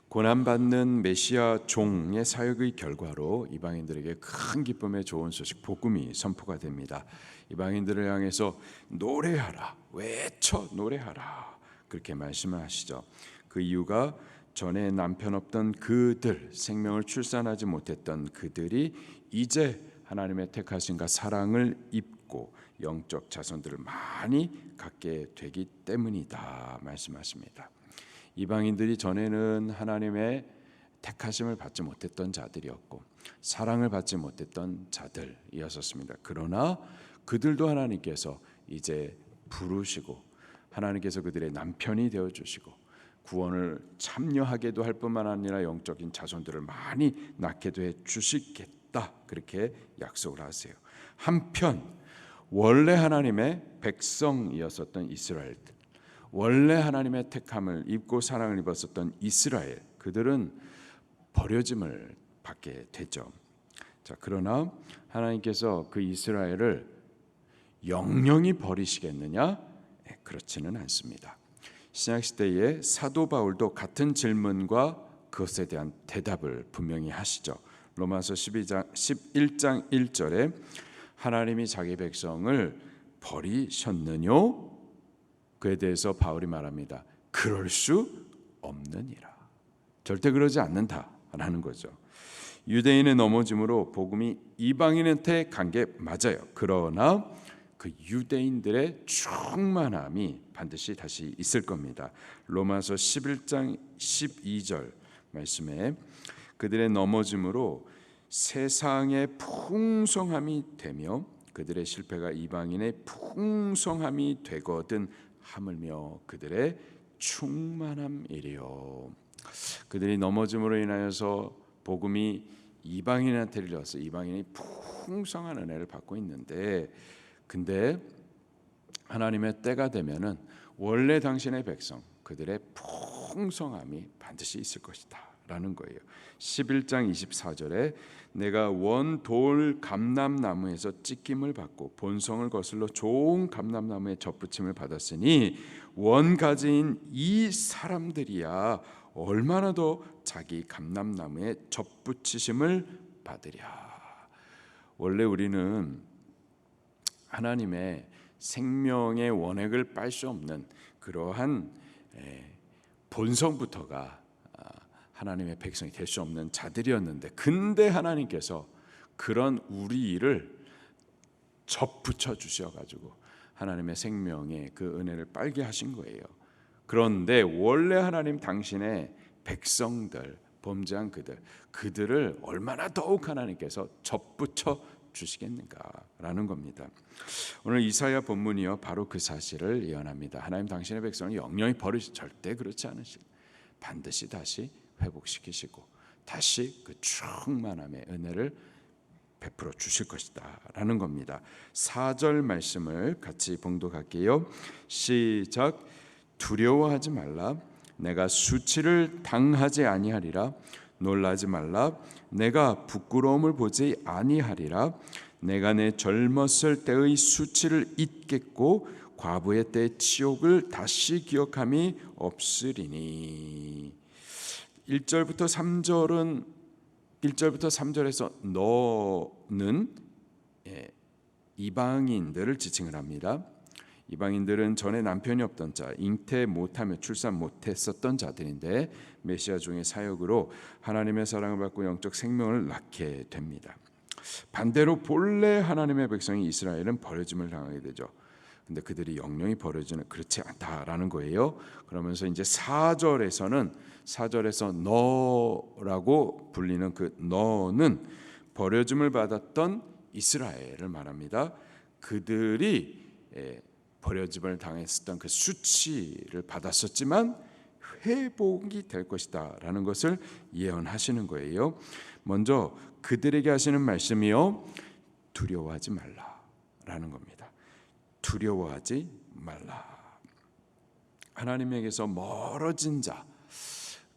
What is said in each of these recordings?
고난받는 메시아 종의 사역의 결과로 이방인들에게 큰 기쁨의 좋은 소식 복음이 선포가 됩니다. 이방인들을 향해서 노래하라, 외쳐 노래하라 그렇게 말씀을 하시죠. 그 이유가 전에 남편 없던 그들, 생명을 출산하지 못했던 그들이 이제 하나님의 택하심과 사랑을 입고 영적 자손들을 많이 갖게 되기 때문이다 말씀하십니다. 이방인들이 전에는 하나님의 택하심을 받지 못했던 자들이었고 사랑을 받지 못했던 자들이었습니다. 그러나 그들도 하나님께서 이제 부르시고 하나님께서 그들의 남편이 되어주시고 구원을 참여하게도 할 뿐만 아니라 영적인 자손들을 많이 낳게도 해주시겠다 그렇게 약속을 하세요. 한편 원래 하나님의 백성이었었던 이스라엘들, 원래 하나님의 택함을 입고 사랑을 입었었던 이스라엘, 그들은 버려짐을 받게 되죠. 자, 그러나 하나님께서 그 이스라엘을 영영히 버리시겠느냐? 그렇지는 않습니다. 신약 시대의 사도 바울도 같은 질문과 그것에 대한 대답을 분명히 하시죠. 로마서 11장 1절에 하나님이 자기 백성을 버리셨느냐? 그에 대해서 바울이 말합니다. 그럴 수 없느니라. 절대 그러지 않는다라는 거죠. 유대인의 넘어짐으로 복음이 이방인한테 간 게 맞아요. 그러나 그 유대인들의 충만함이 반드시 다시 있을 겁니다. 로마서 11장 12절 말씀에 그들의 넘어짐으로 세상의 풍성함이 되며 그들의 실패가 이방인의 풍성함이 되거든 하물며 그들의 충만함이리요. 그들이 넘어짐으로 인하여서 복음이 이방인한테 들려서 이방인이 풍성한 은혜를 받고 있는데, 근데 하나님의 때가 되면은 원래 당신의 백성 그들의 풍성함이 반드시 있을 것이다 라는 거예요. 11장 24절에 내가 원 돌 감람나무에서 찢김을 받고 본성을 거슬러 좋은 감람나무에 접붙임을 받았으니 원가지인 이 사람들이야 얼마나 더 자기 감람나무에 접붙이심을 받으랴. 원래 우리는 하나님의 생명의 원액을 빨 수 없는 그러한 본성부터가 하나님의 백성이 될 수 없는 자들이었는데, 근데 하나님께서 그런 우리 일을 접붙여 주셔가지고 하나님의 생명의 그 은혜를 빨게 하신 거예요. 그런데 원래 하나님 당신의 백성들, 범죄한 그들을 얼마나 더욱 하나님께서 접붙여 주시겠는가라는 겁니다. 오늘 이사야 본문이요 바로 그 사실을 예언합니다. 하나님 당신의 백성을 영영히 버리시 절대 그렇지 않으실, 반드시 다시 회복시키시고 다시 그 충만함의 은혜를 베풀어 주실 것이다 라는 겁니다. 4절 말씀을 같이 봉독할게요. 시작. 두려워하지 말라. 내가 수치를 당하지 아니하리라. 놀라지 말라. 내가 부끄러움을 보지 아니하리라. 내가 내 젊었을 때의 수치를 잊겠고 과부의 때의 치욕을 다시 기억함이 없으리니. 1절부터 3절에서 너는 이방인들을 지칭을 합니다. 이방인들은 전에 남편이 없던 자, 잉태 못하며 출산 못했었던 자들인데 메시아 종의 사역으로 하나님의 사랑을 받고 영적 생명을 낳게 됩니다. 반대로 본래 하나님의 백성이 이스라엘은 버려짐을 당하게 되죠. 근데 그들이 영영히 버려지는 그렇지 않다라는 거예요. 그러면서 이제 4절에서 너라고 불리는 그 너는 버려짐을 받았던 이스라엘을 말합니다. 그들이 버려짐을 당했었던 그 수치를 받았었지만 회복이 될 것이다라는 것을 예언하시는 거예요. 먼저 그들에게 하시는 말씀이요, 두려워하지 말라라는 겁니다. 두려워하지 말라. 하나님에게서 멀어진 자,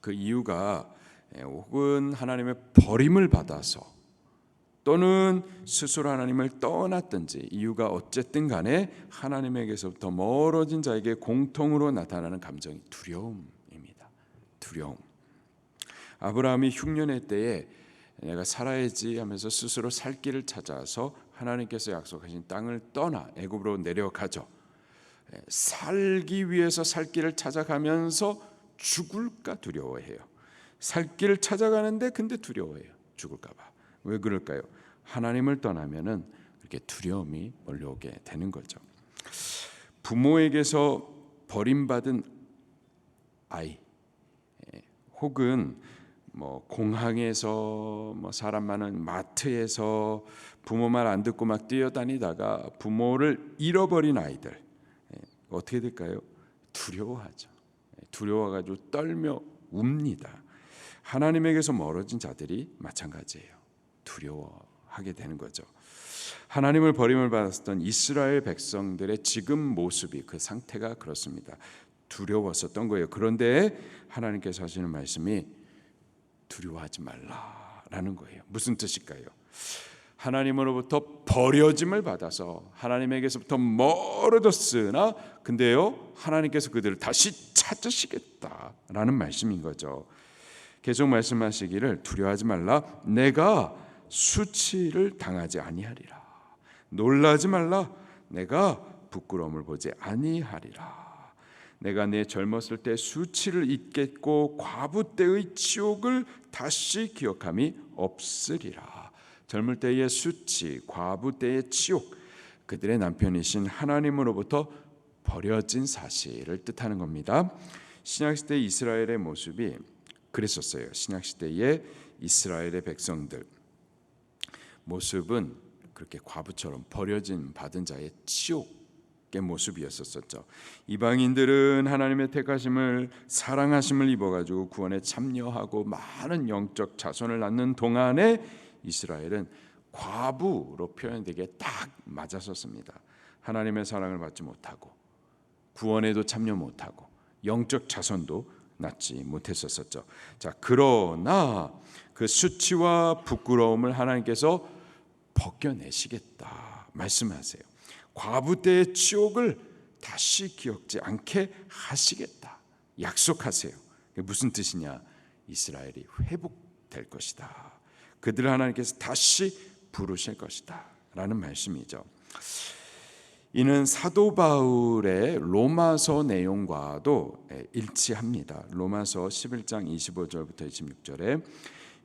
그 이유가 혹은 하나님의 버림을 받아서 또는 스스로 하나님을 떠났든지 이유가 어쨌든 간에 하나님에게서부터 멀어진 자에게 공통으로 나타나는 감정이 두려움입니다. 두려움. 아브라함이 흉년의 때에 내가 살아야지 하면서 스스로 살 길을 찾아서 하나님께서 약속하신 땅을 떠나 애굽으로 내려가죠. 살기 위해서 살 길을 찾아가면서 죽을까 두려워해요. 살 길을 찾아가는데 근데 두려워해요. 죽을까 봐. 왜 그럴까요? 하나님을 떠나면은 그렇게 두려움이 몰려오게 되는 거죠. 부모에게서 버림받은 아이, 혹은 공항에서 사람 많은 마트에서 부모 말 안 듣고 막 뛰어다니다가 부모를 잃어버린 아이들, 어떻게 될까요? 두려워하죠. 두려워가지고 떨며 웁니다. 하나님에게서 멀어진 자들이 마찬가지예요. 두려워하게 되는 거죠. 하나님을 버림을 받았던 이스라엘 백성들의 지금 모습이 그 상태가 그렇습니다. 두려웠었던 거예요. 그런데 하나님께서 하시는 말씀이 두려워하지 말라라는 거예요. 무슨 뜻일까요? 하나님으로부터 버려짐을 받아서 하나님에게서부터 멀어졌으나 근데요 하나님께서 그들을 다시 찾으시겠다라는 말씀인 거죠. 계속 말씀하시기를 두려워하지 말라. 내가 수치를 당하지 아니하리라. 놀라지 말라. 내가 부끄러움을 보지 아니하리라. 내가 내 젊었을 때 수치를 잊겠고 과부 때의 치욕을 다시 기억함이 없으리라. 젊을 때의 수치, 과부 때의 치욕, 그들의 남편이신 하나님으로부터 버려진 사실을 뜻하는 겁니다. 신약시대 이스라엘의 모습이 그랬었어요. 신약시대의 이스라엘의 백성들 모습은 그렇게 과부처럼 버려진 받은 자의 치욕의 모습이었었죠. 이방인들은 하나님의 택하심을 사랑하심을 입어가지고 구원에 참여하고 많은 영적 자손을 낳는 동안에 이스라엘은 과부로 표현되기에 딱 맞았었습니다. 하나님의 사랑을 받지 못하고 구원에도 참여 못하고 영적 자손도 낳지 못했었죠. 자, 그러나 그 수치와 부끄러움을 하나님께서 벗겨내시겠다 말씀하세요. 과부 때의 치욕을 다시 기억지 않게 하시겠다 약속하세요. 무슨 뜻이냐? 이스라엘이 회복될 것이다. 그들을 하나님께서 다시 부르실 것이다 라는 말씀이죠. 이는 사도 바울의 로마서 내용과도 일치합니다. 로마서 11장 25절부터 26절에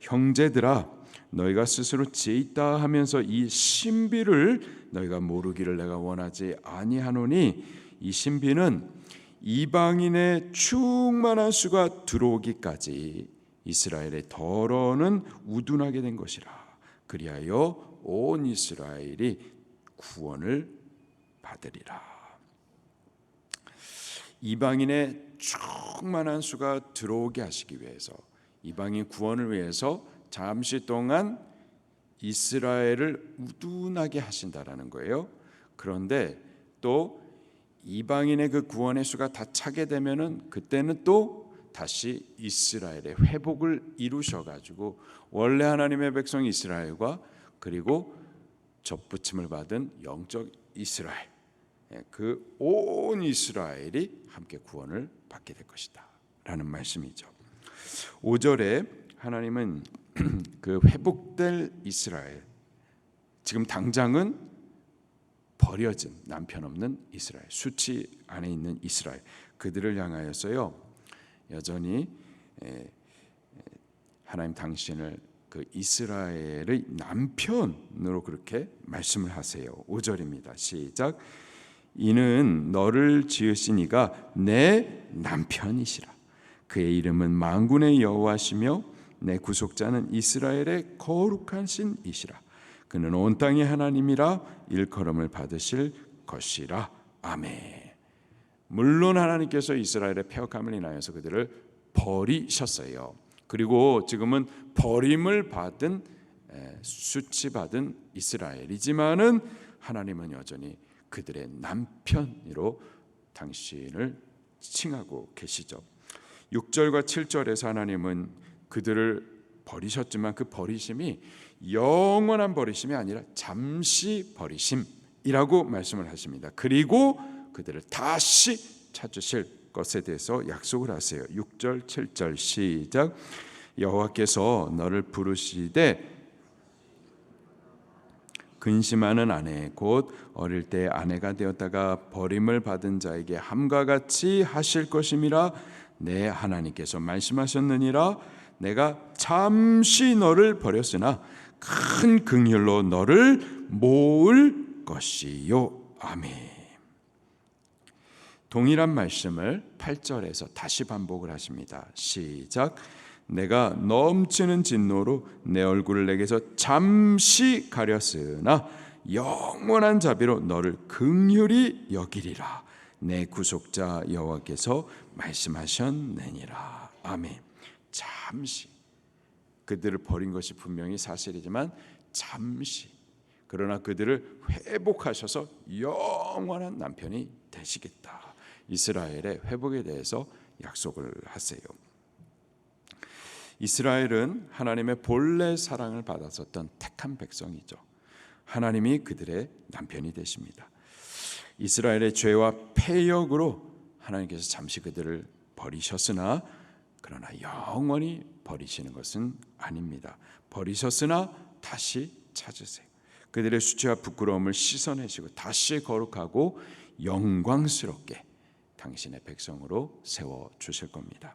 형제들아 너희가 스스로 지혜 있다 하면서 이 신비를 너희가 모르기를 내가 원하지 아니하노니 이 신비는 이방인의 충만한 수가 들어오기까지 이스라엘의 더러는 우둔하게 된 것이라. 그리하여 온 이스라엘이 구원을 받으리라. 이방인의 충만한 수가 들어오게 하시기 위해서, 이방인 구원을 위해서 잠시 동안 이스라엘을 우둔하게 하신다라는 거예요. 그런데 또 이방인의 그 구원의 수가 다 차게 되면은 그때는 또 다시 이스라엘의 회복을 이루셔가지고 원래 하나님의 백성 이스라엘과 그리고 접붙임을 받은 영적 이스라엘, 그 온 이스라엘이 함께 구원을 받게 될 것이다 라는 말씀이죠. 5절에 하나님은 그 회복될 이스라엘, 지금 당장은 버려진 남편 없는 이스라엘, 수치 안에 있는 이스라엘, 그들을 향하여서요 여전히 하나님 당신을 그 이스라엘의 남편으로 그렇게 말씀을 하세요. 5절입니다. 시작. 이는 너를 지으신 이가 내 남편이시라. 그의 이름은 만군의 여호와시며 내 구속자는 이스라엘의 거룩한 신이시라. 그는 온 땅의 하나님이라 일컬음을 받으실 것이라. 아멘. 물론 하나님께서 이스라엘의 패역함을 인하여서 그들을 버리셨어요. 그리고 지금은 버림을 받은 수치받은 이스라엘이지만은 하나님은 여전히 그들의 남편으로 당신을 칭하고 계시죠. 6절과 7절에서 하나님은 그들을 버리셨지만 그 버리심이 영원한 버리심이 아니라 잠시 버리심이라고 말씀을 하십니다. 그리고 그들을 다시 찾으실 것에 대해서 약속을 하세요. 6절 7절 시작. 여호와께서 너를 부르시되 근심하는 아내 곧 어릴 때 아내가 되었다가 버림을 받은 자에게 함과 같이 하실 것임이라 내 하나님께서 말씀하셨느니라. 내가 잠시 너를 버렸으나 큰 긍휼로 너를 모을 것이요. 아멘. 동일한 말씀을 8절에서 다시 반복을 하십니다. 시작. 내가 넘치는 진노로 내 얼굴을 내게서 잠시 가렸으나 영원한 자비로 너를 긍휼히 여기리라. 내 구속자 여호와께서 말씀하셨느니라. 아멘. 잠시, 그들을 버린 것이 분명히 사실이지만 잠시, 그러나 그들을 회복하셔서 영원한 남편이 되시겠다. 이스라엘의 회복에 대해서 약속을 하세요. 이스라엘은 하나님의 본래 사랑을 받았었던 택한 백성이죠. 하나님이 그들의 남편이 되십니다. 이스라엘의 죄와 패역으로 하나님께서 잠시 그들을 버리셨으나 그러나 영원히 버리시는 것은 아닙니다. 버리셨으나 다시 찾으세요. 그들의 수치와 부끄러움을 씻어내시고 다시 거룩하고 영광스럽게 당신의 백성으로 세워주실 겁니다.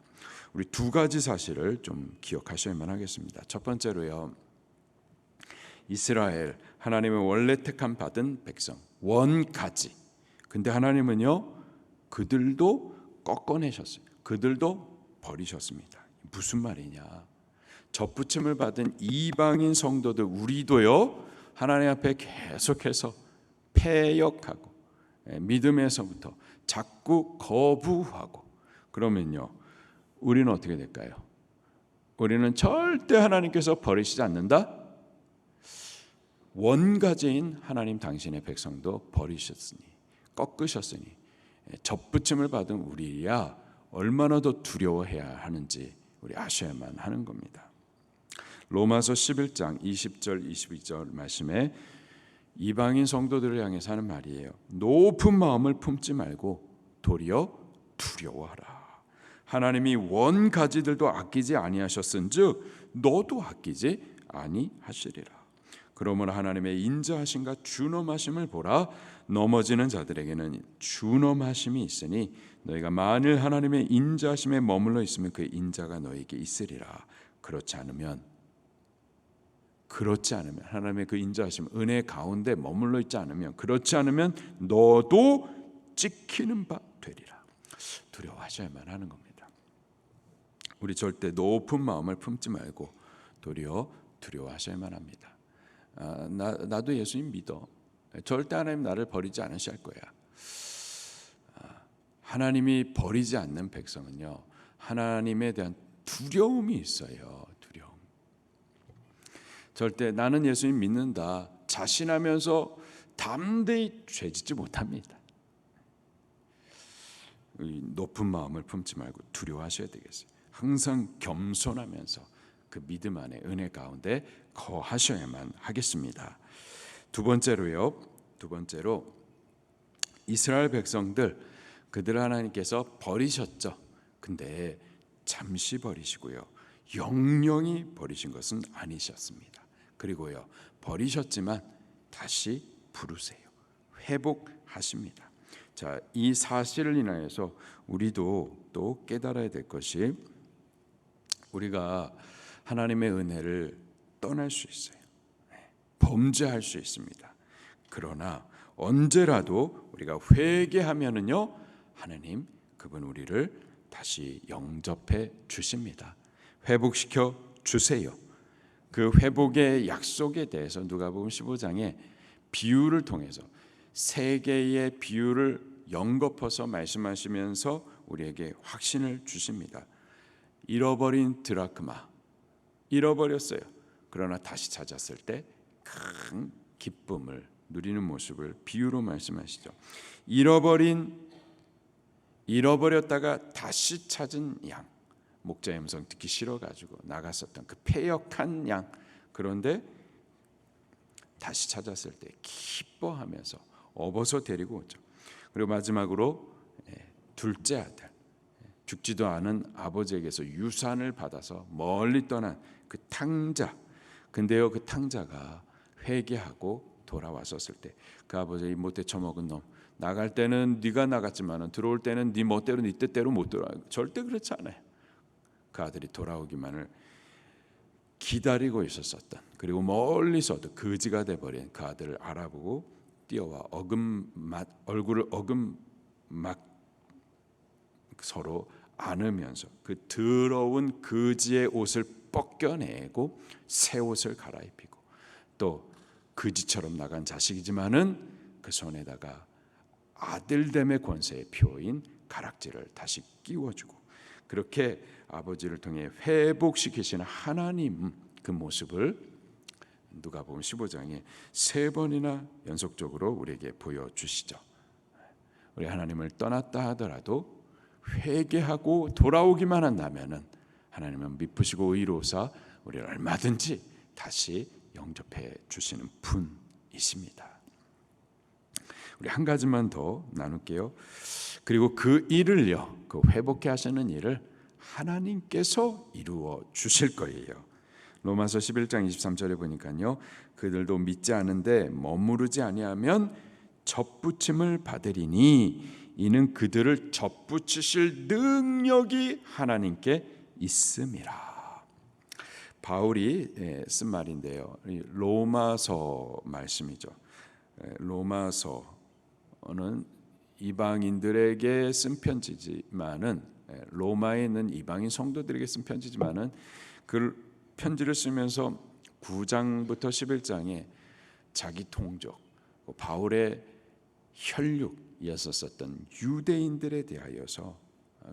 우리 두 가지 사실을 좀 기억하셔야만 하겠습니다. 첫 번째로요, 이스라엘, 하나님의 원래 택함 받은 백성, 원가지. 근데 하나님은요, 그들도 꺾어내셨어요. 그들도 버리셨습니다. 무슨 말이냐? 접붙임을 받은 이방인 성도들, 우리도요, 하나님 앞에 계속해서 패역하고 믿음에서부터 자꾸 거부하고 그러면요, 우리는 어떻게 될까요? 우리는 절대 하나님께서 버리시지 않는다. 원가제인 하나님 당신의 백성도 버리셨으니, 꺾으셨으니 접붙임을 받은 우리야 얼마나 더 두려워해야 하는지 우리 아셔야만 하는 겁니다. 로마서 11장 20절 22절 말씀에 이방인 성도들을 향해서 하는 말이에요. 높은 마음을 품지 말고 도리어 두려워하라. 하나님이 원가지들도 아끼지 아니하셨은즉 너도 아끼지 아니하시리라. 그러므로 하나님의 인자하심과 준엄하심을 보라. 넘어지는 자들에게는 준엄하심이 있으니 너희가 만일 하나님의 인자하심에 머물러 있으면 그 인자가 너희에게 있으리라. 그렇지 않으면 하나님의 그 인자하심, 은혜 가운데 머물러 있지 않으면, 그렇지 않으면 너도 찍히는 바 되리라. 두려워하셔야만 하는 겁니다. 우리 절대 높은 마음을 품지 말고 도리어 두려워하셔야만 합니다. 나도 예수님 믿어. 절대 하나님 나를 버리지 않으실 거야. 하나님이 버리지 않는 백성은요, 하나님에 대한 두려움이 있어요. 두려움. 절대 나는 예수님 믿는다 자신하면서 담대히 죄짓지 못합니다. 높은 마음을 품지 말고 두려워하셔야 되겠어요. 항상 겸손하면서 그 믿음 안에 은혜 가운데 거하셔야만 하겠습니다. 두 번째로 이스라엘 백성들, 그들 하나님께서 버리셨죠. 근데 잠시 버리시고요, 영영이 버리신 것은 아니셨습니다. 그리고요, 버리셨지만 다시 부르세요. 회복하십니다. 자, 이 사실을 인하여서 우리도 또 깨달아야 될 것이, 우리가 하나님의 은혜를 떠날 수 있어요. 범죄할 수 있습니다. 그러나 언제라도 우리가 회개하면은요, 하나님 그분 우리를 다시 영접해 주십니다. 회복시켜 주세요. 그 회복의 약속에 대해서 누가복음 15장에 비유를 통해서 세 개의 비유를 연거퍼서 말씀하시면서 우리에게 확신을 주십니다. 잃어버린 드라크마, 잃어버렸어요. 그러나 다시 찾았을 때 큰 기쁨을 누리는 모습을 비유로 말씀하시죠. 잃어버렸다가 다시 찾은 양, 목자의 음성 듣기 싫어가지고 나갔었던 그 패역한 양, 그런데 다시 찾았을 때 기뻐하면서 업어서 데리고 오죠. 그리고 마지막으로 둘째 아들, 죽지도 않은 아버지에게서 유산을 받아서 멀리 떠난 그 탕자. 근데요, 그 탕자가 회개하고 돌아왔었을 때 그 아버지가 이 못돼 처먹은 놈, 나갈 때는 네가 나갔지만은 들어올 때는 네 멋대로 네 뜻대로 못 들어와. 절대 그렇지 않아요. 그 아들이 돌아오기만을 기다리고 있었었던, 그리고 멀리서도 거지가 돼버린 그 아들을 알아보고 뛰어와 얼굴을 막 서로 안으면서 그 더러운 거지의 옷을 벗겨내고 새 옷을 갈아입히고, 또 거지처럼 나간 자식이지만은 그 손에다가 아들됨의 권세의 표인 가락지를 다시 끼워주고, 그렇게 아버지를 통해 회복시키시는 하나님 그 모습을 누가복음 15장에 3번이나 연속적으로 우리에게 보여주시죠. 우리 하나님을 떠났다 하더라도 회개하고 돌아오기만 한다면은 하나님은 미쁘시고 의로우사 우리를 얼마든지 다시 영접해 주시는 분이십니다. 우리 한 가지만 더 나눌게요. 그리고 그 일을요, 그 회복해 하시는 일을 하나님께서 이루어 주실 거예요. 로마서 11장 23절에 보니까요, 그들도 믿지 않은데 머무르지 아니하면 접붙임을 받으리니 이는 그들을 접붙이실 능력이 하나님께 있음이라. 바울이 쓴 말인데요, 로마서 말씀이죠. 로마서는 이방인들에게 쓴 편지지만은, 로마에 있는 이방인 성도들에게 쓴 편지지만은, 그 편지를 쓰면서 9장부터 11장에 자기 동족, 바울의 혈육이었었던 유대인들에 대하여서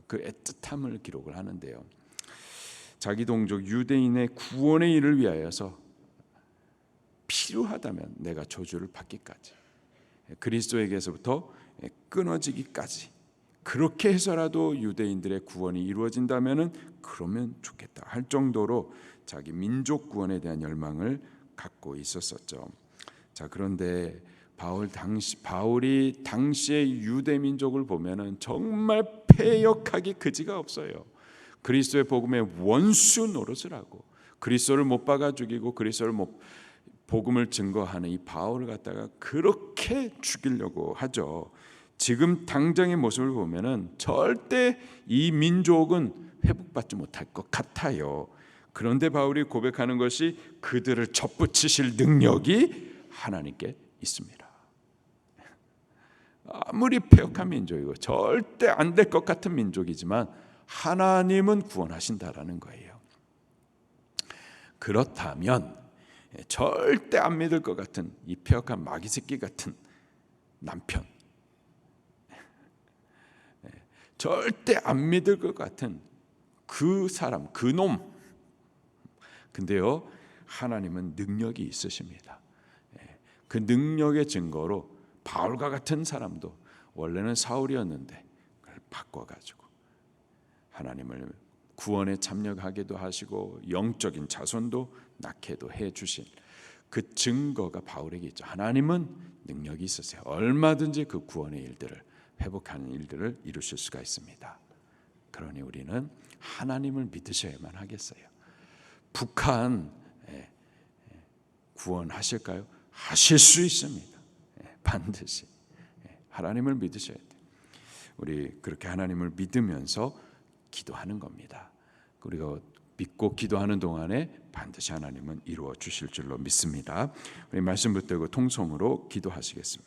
그 애틋함을 기록을 하는데요, 자기 동족 유대인의 구원의 일을 위하여서 필요하다면 내가 저주를 받기까지, 그리스도에게서부터 끊어지기까지, 그렇게 해서라도 유대인들의 구원이 이루어진다면은 그러면 좋겠다 할 정도로 자기 민족 구원에 대한 열망을 갖고 있었었죠. 자, 그런데 바울이 당시의 유대 민족을 보면은 정말 패역하기 그지가 없어요. 그리스도의 복음의 원수 노릇을 하고 그리스도를 못 박아 죽이고 그리스도를 복음을 증거하는 이 바울을 갖다가 그렇게 죽이려고 하죠. 지금 당장의 모습을 보면은 절대 이 민족은 회복받지 못할 것 같아요. 그런데 바울이 고백하는 것이 그들을 접붙이실 능력이 하나님께 있습니다. 아무리 패역한 민족이고 절대 안 될 것 같은 민족이지만 하나님은 구원하신다라는 거예요. 그렇다면 절대 안 믿을 것 같은 이 패역한 마귀 새끼 같은 남편, 절대 안 믿을 것 같은 그 사람, 그 놈, 근데요 하나님은 능력이 있으십니다. 그 능력의 증거로 바울과 같은 사람도 원래는 사울이었는데 그걸 바꿔가지고 하나님을 구원에 참여하게도 하시고 영적인 자손도 낳게도 해주신 그 증거가 바울에게 있죠. 하나님은 능력이 있으세요. 얼마든지 그 구원의 일들을, 회복하는 일들을 이루실 수가 있습니다. 그러니 우리는 하나님을 믿으셔야만 하겠어요. 북한 구원하실까요? 하실 수 있습니다. 반드시 하나님을 믿으셔야 돼요. 우리 그렇게 하나님을 믿으면서 기도하는 겁니다. 그리고 믿고 기도하는 동안에 반드시 하나님은 이루어 주실 줄로 믿습니다. 우리 말씀 붙들고 통성으로 기도하시겠습니다.